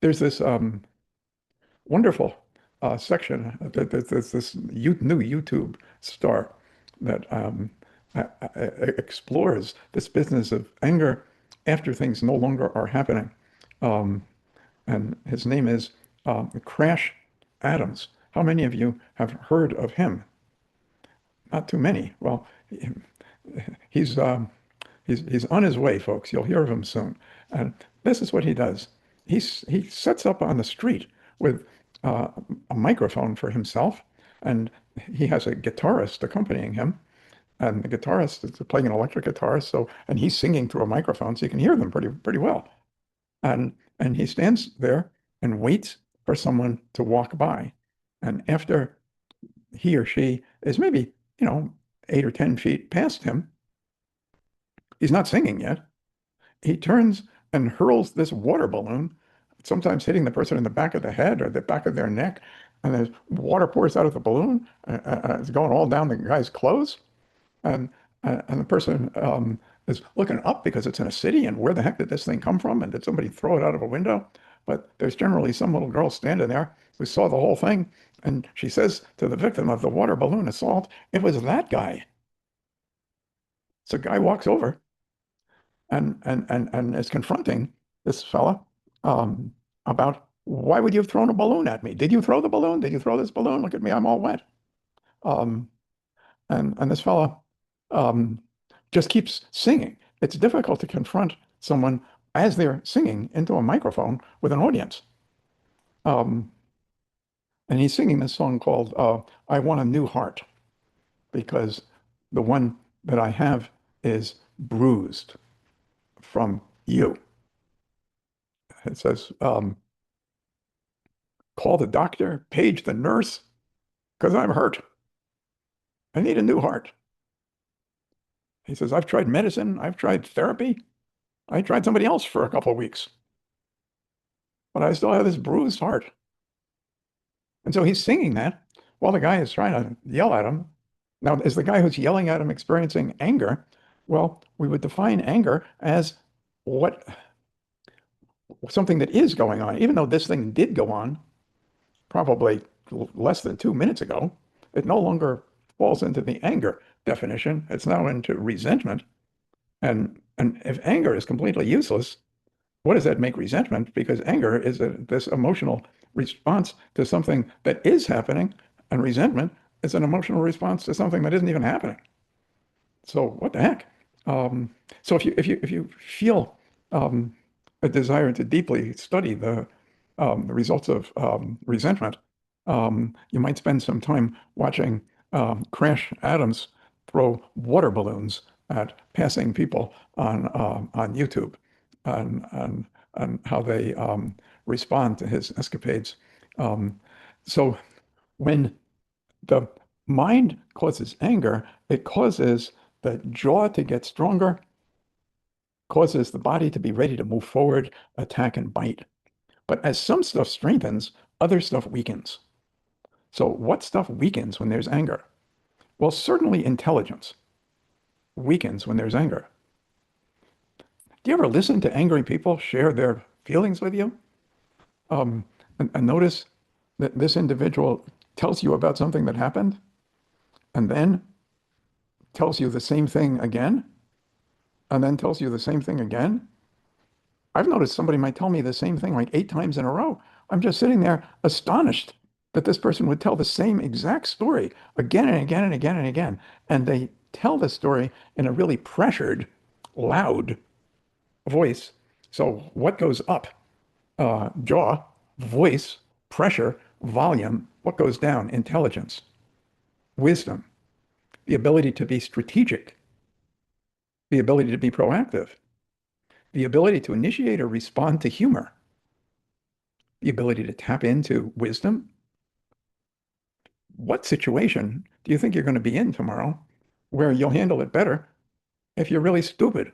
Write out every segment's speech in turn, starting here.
There's this wonderful section. There's this new YouTube star that explores this business of anger after things no longer are happening. Um, and his name is Crash Adams. How many of you have heard of him? Not too many. Well, he's um, he's on his way, folks. You'll hear of him soon. And this is what he does. He sets up on the street with uh, a microphone for himself, and he has a guitarist accompanying him. And the guitarist is playing an electric guitar, and he's singing through a microphone, so you can hear them pretty well. And he stands there and waits for someone to walk by. And after he or she is maybe, 8 or 10 feet past him, he's not singing yet. He turns and hurls this water balloon, sometimes hitting the person in the back of the head or the back of their neck. And there's water pours out of the balloon. It's going all down the guy's clothes. And the person is looking up because it's in a city. And where the heck did this thing come from? And did somebody throw it out of a window? But there's generally some little girl standing there who saw the whole thing. And she says to the victim of the water balloon assault, it was that guy. So guy walks over and is confronting this fella um, about why would you have thrown a balloon at me? Did you throw the balloon? Did you throw this balloon? Look at me, I'm all wet. Um, and this fella um, just keeps singing. It's difficult to confront someone as they're singing into a microphone with an audience. Um, and he's singing this song called I Want a New Heart, because the one that I have is bruised from you. It says, call the doctor, page the nurse, because I'm hurt. I need a new heart. He says, I've tried medicine, I've tried therapy, I tried somebody else for a couple of weeks, but I still have this bruised heart. And so he's singing that while the guy is trying to yell at him. Now, is the guy who's yelling at him experiencing anger? Well, we would define anger as what something that is going on, even though this thing did go on probably less than 2 minutes ago. It no longer falls into the anger definition. It's now into resentment. And if anger is completely useless, what does that make resentment? Because anger is this emotional response to something that is happening, and resentment is an emotional response to something that isn't even happening. So what the heck? So if you feel a desire to deeply study the results of resentment, you might spend some time watching Crash Adams throw water balloons at passing people on YouTube, and how they respond to his escapades. So when the mind causes anger, it causes the jaw to get stronger, causes the body to be ready to move forward, attack, and bite. But as some stuff strengthens, other stuff weakens. So what stuff weakens when there's anger? Well, certainly intelligence weakens when there's anger. Do you ever listen to angry people share their feelings with you? Um, and notice that this individual tells you about something that happened and then tells you the same thing again and then tells you the same thing again. I've noticed somebody might tell me the same thing like 8 times in a row. I'm just sitting there astonished that this person would tell the same exact story again and again and again and again. And they tell the story in a really pressured, loud voice. So what goes up? Jaw, voice, pressure, volume. What goes down? Intelligence, wisdom, the ability to be strategic, the ability to be proactive, the ability to initiate or respond to humor, the ability to tap into wisdom. What situation do you think you're going to be in tomorrow where you'll handle it better if you're really stupid?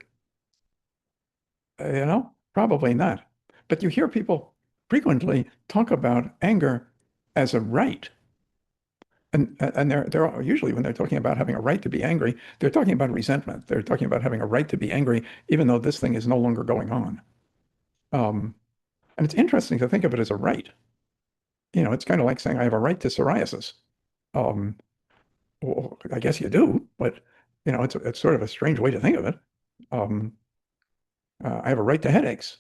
Probably not. But you hear people frequently talk about anger as a right. And they're usually, when they're talking about having a right to be angry, they're talking about resentment. They're talking about having a right to be angry, even though this thing is no longer going on. Um, And it's interesting to think of it as a right. It's kind of like saying I have a right to psoriasis. Um, well, I guess you do, but it's sort of a strange way to think of it. Um, I have a right to headaches.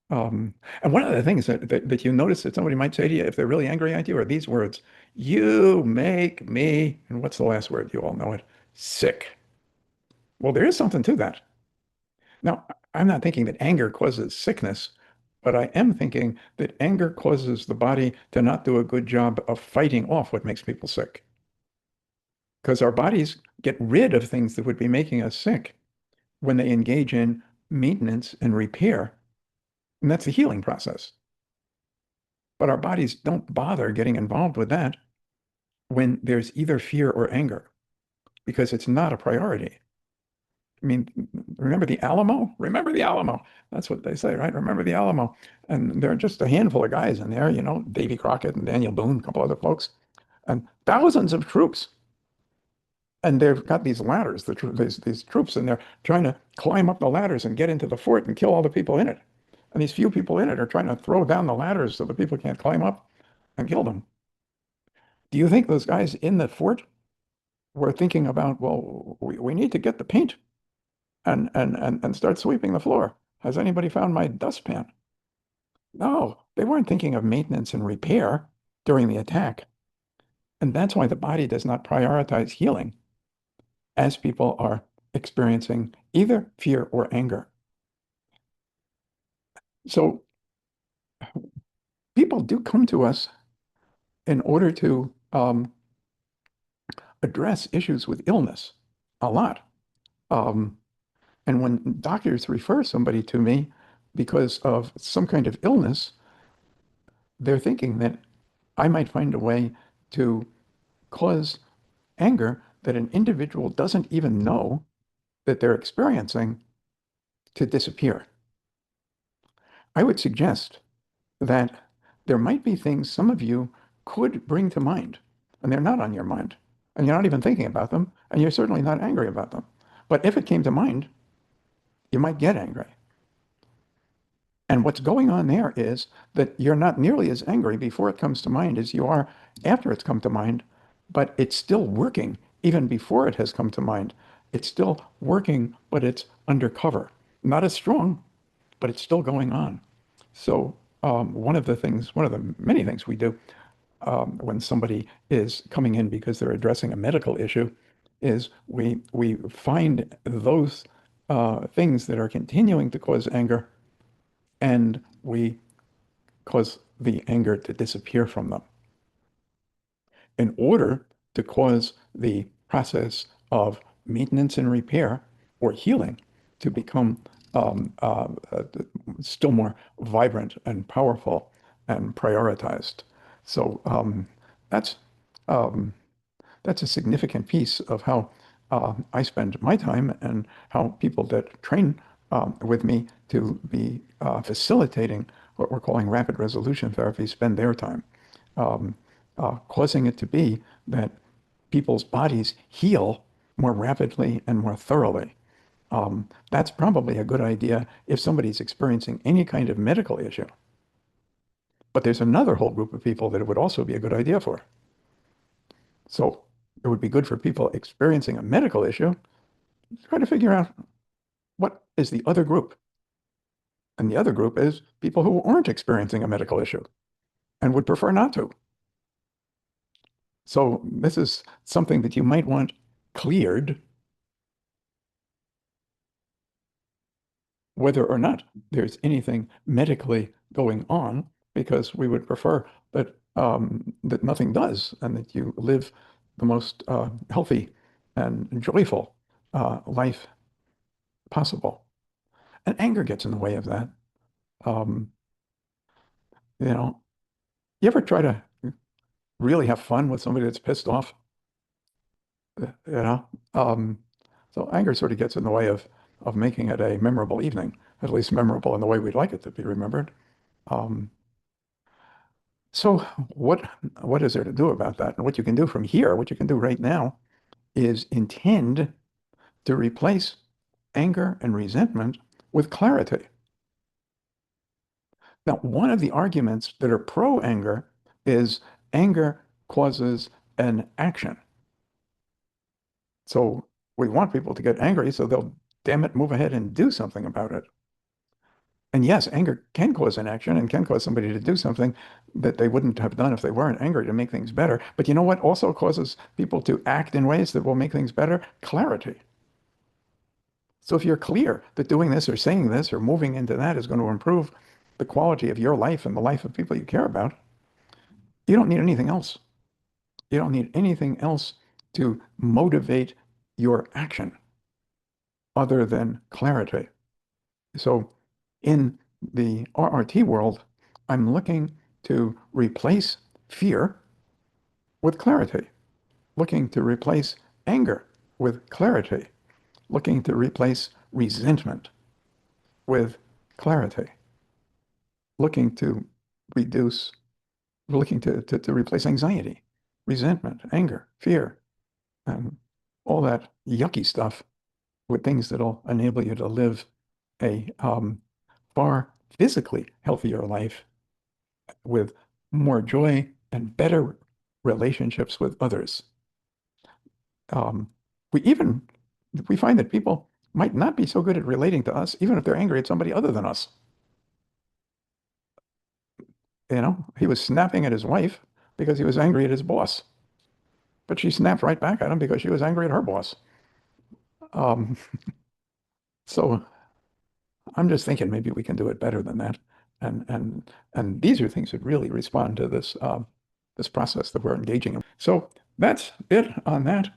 Um, and one of the things that you notice that somebody might say to you if they're really angry at you are these words, you make me, and what's the last word? You all know it, sick. Well, there is something to that. Now, I'm not thinking that anger causes sickness, but I am thinking that anger causes the body to not do a good job of fighting off what makes people sick. Because our bodies get rid of things that would be making us sick when they engage in maintenance and repair. And that's the healing process. But our bodies don't bother getting involved with that when there's either fear or anger because it's not a priority. I mean, remember the Alamo? Remember the Alamo. That's what they say, right? Remember the Alamo. And there are just a handful of guys in there, Davy Crockett and Daniel Boone, a couple other folks, and thousands of troops. And they've got these ladders, these troops, and they're trying to climb up the ladders and get into the fort and kill all the people in it. And these few people in it are trying to throw down the ladders so the people can't climb up and kill them. Do you think those guys in the fort were thinking about, well, we need to get the paint and start sweeping the floor? Has anybody found my dustpan? No, they weren't thinking of maintenance and repair during the attack. And that's why the body does not prioritize healing as people are experiencing either fear or anger. So people do come to us in order to address issues with illness a lot. Um, and when doctors refer somebody to me because of some kind of illness, they're thinking that I might find a way to cause anger that an individual doesn't even know that they're experiencing to disappear. I would suggest that there might be things some of you could bring to mind, and they're not on your mind, and you're not even thinking about them, and you're certainly not angry about them. But if it came to mind, you might get angry. And what's going on there is that you're not nearly as angry before it comes to mind as you are after it's come to mind, but it's still working even before it has come to mind. It's still working, but it's undercover. Not as strong, but it's still going on. So one of the many things we do when somebody is coming in because they're addressing a medical issue, is we find those things that are continuing to cause anger, and we cause the anger to disappear from them in order to cause the process of maintenance and repair or healing to become still more vibrant and powerful and prioritized. So that's um, that's a significant piece of how I spend my time and how people that train with me to be facilitating what we're calling rapid resolution therapy spend their time, um, causing it to be that people's bodies heal more rapidly and more thoroughly. That's probably a good idea if somebody's experiencing any kind of medical issue. But there's another whole group of people that it would also be a good idea for. So it would be good for people experiencing a medical issue to try to figure out what is the other group. And the other group is people who aren't experiencing a medical issue and would prefer not to. So this is something that you might want cleared whether or not there's anything medically going on, because we would prefer that nothing does and that you live the most healthy and joyful life possible. And anger gets in the way of that. Um, you know, you ever try to really have fun with somebody that's pissed off? You know, um, so anger sort of gets in the way of making it a memorable evening, at least memorable in the way we'd like it to be remembered. Um, so what is there to do about that? And what you can do from here, what you can do right now, is intend to replace anger and resentment with clarity. Now, one of the arguments that are pro anger is anger causes an action. So we want people to get angry so they'll, damn it, move ahead and do something about it. And yes, anger can cause an action and can cause somebody to do something that they wouldn't have done if they weren't angry to make things better. But you know what also causes people to act in ways that will make things better? Clarity. So if you're clear that doing this or saying this or moving into that is going to improve the quality of your life and the life of people you care about, you don't need anything else. You don't need anything else to motivate your action other than clarity. So in the RRT world, I'm looking to replace fear with clarity, looking to replace anger with clarity, looking to replace resentment with clarity, looking to reduce, looking to replace anxiety, resentment, anger, fear, and all that yucky stuff with things that'll enable you to live a far physically healthier life with more joy and better relationships with others. Um, we even we find that people might not be so good at relating to us, even if they're angry at somebody other than us. You know, he was snapping at his wife because he was angry at his boss, but she snapped right back at him because she was angry at her boss. Um, so I'm just thinking maybe we can do it better than that. And these are things that really respond to this this process that we're engaging in. So that's it on that.